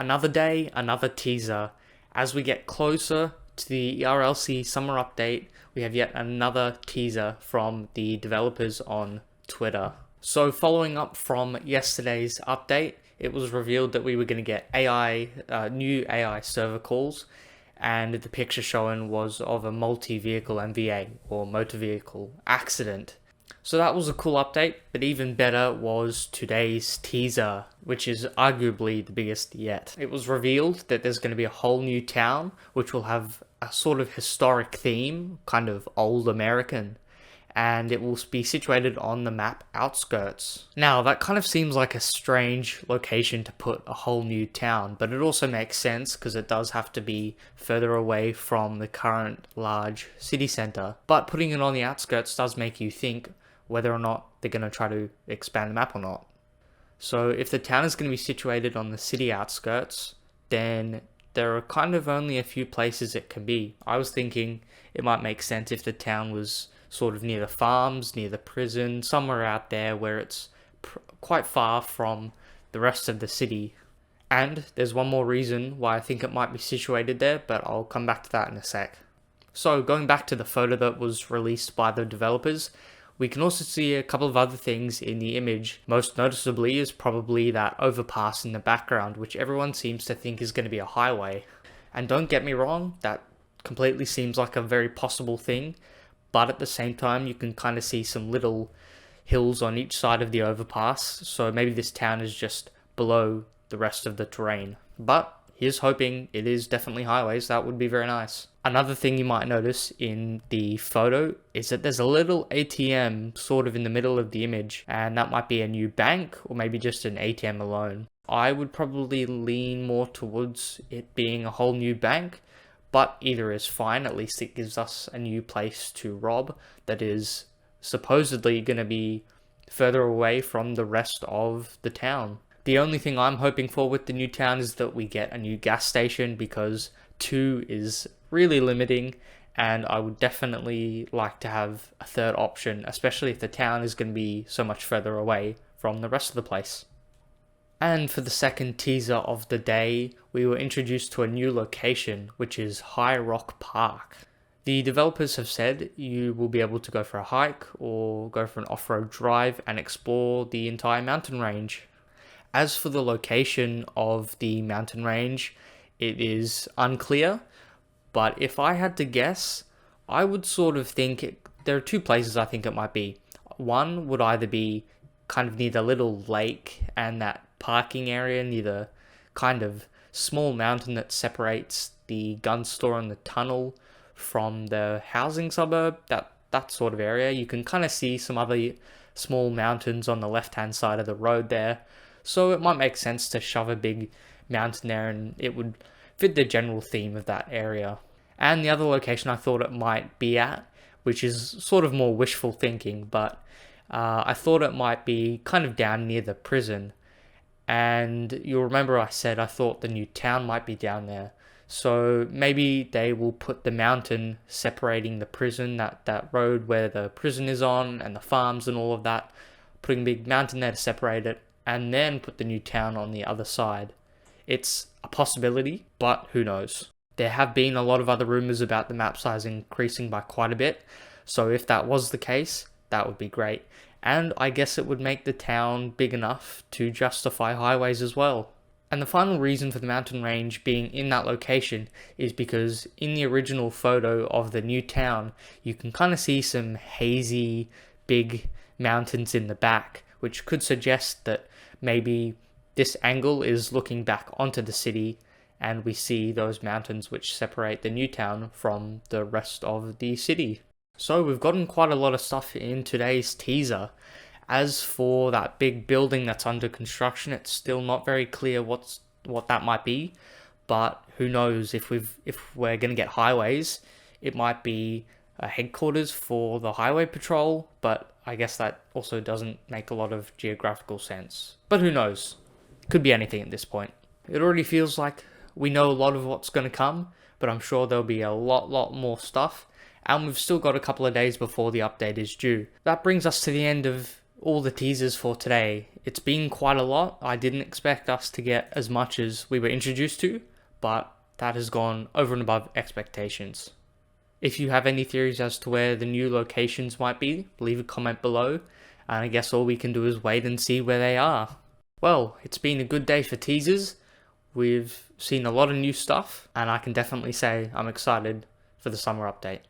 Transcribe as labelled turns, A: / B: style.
A: Another day, another teaser. As we get closer to the ERLC summer update, we have yet another teaser from the developers on Twitter. So following up from yesterday's update, it was revealed that we were going to get new AI server calls, and the picture shown was of a multi-vehicle MVA, or motor vehicle accident. So that was a cool update, but even better was today's teaser, which is arguably the biggest yet. It was revealed that there's going to be a whole new town, which will have a sort of historic theme, kind of old American, and it will be situated on the map outskirts. Now, that kind of seems like a strange location to put a whole new town, but it also makes sense because it does have to be further away from the current large city center. But putting it on the outskirts does make you think whether or not they're going to try to expand the map or not. So if the town is going to be situated on the city outskirts, then there are kind of only a few places it can be. I was thinking it might make sense if the town was sort of near the farms, near the prison, somewhere out there where it's quite far from the rest of the city. And there's one more reason why I think it might be situated there, but I'll come back to that in a sec. So going back to the photo that was released by the developers, we can also see a couple of other things in the image. Most noticeably is probably that overpass in the background, which everyone seems to think is going to be a highway. And don't get me wrong, that completely seems like a very possible thing, but at the same time you can kind of see some little hills on each side of the overpass, so maybe this town is just below the rest of the terrain. But here's hoping it is definitely highways. That would be very nice. Another thing you might notice in the photo is that there's a little ATM sort of in the middle of the image, and that might be a new bank or maybe just an ATM alone. I would probably lean more towards it being a whole new bank, but either is fine. At least it gives us a new place to rob that is supposedly going to be further away from the rest of the town. The only thing I'm hoping for with the new town is that we get a new gas station, because 2 is really limiting, and I would definitely like to have a third option, especially if the town is going to be so much further away from the rest of the place. And for the second teaser of the day, we were introduced to a new location, which is High Rock Park. The developers have said you will be able to go for a hike or go for an off-road drive and explore the entire mountain range. As for the location of the mountain range, it is unclear, but if I had to guess, I would sort of think there are 2 places I think it might be. One would either be kind of near the little lake and that parking area near the kind of small mountain that separates the gun store and the tunnel from the housing suburb, that sort of area. You can kind of see some other small mountains on the left-hand side of the road there. So it might make sense to shove a big mountain there, and it would fit the general theme of that area. And the other location I thought it might be at, which is sort of more wishful thinking, but I thought it might be kind of down near the prison. And you'll remember I said I thought the new town might be down there. So maybe they will put the mountain separating the prison, that road where the prison is on, and the farms and all of that, putting a big mountain there to separate it, and then put the new town on the other side. It's a possibility, but who knows. There have been a lot of other rumors about the map size increasing by quite a bit, so if that was the case, that would be great. And I guess it would make the town big enough to justify highways as well. And the final reason for the mountain range being in that location is because in the original photo of the new town, you can kind of see some hazy, big mountains in the back, which could suggest that maybe this angle is looking back onto the city, and we see those mountains which separate the new town from the rest of the city. So we've gotten quite a lot of stuff in today's teaser. As for that big building that's under construction, it's still not very clear what that might be, but who knows, if we're going to get highways, it might be a headquarters for the highway patrol, but I guess that also doesn't make a lot of geographical sense. But who knows? Could be anything at this point. It already feels like we know a lot of what's going to come, but I'm sure there'll be a lot more stuff, and we've still got a couple of days before the update is due. That brings us to the end of all the teasers for today. it's been quite a lot. I didn't expect us to get as much as we were introduced to, but that has gone over and above expectations. If you have any theories as to where the new locations might be, leave a comment below, and I guess all we can do is wait and see where they are. Well, it's been a good day for teasers. We've seen a lot of new stuff, and I can definitely say I'm excited for the summer update.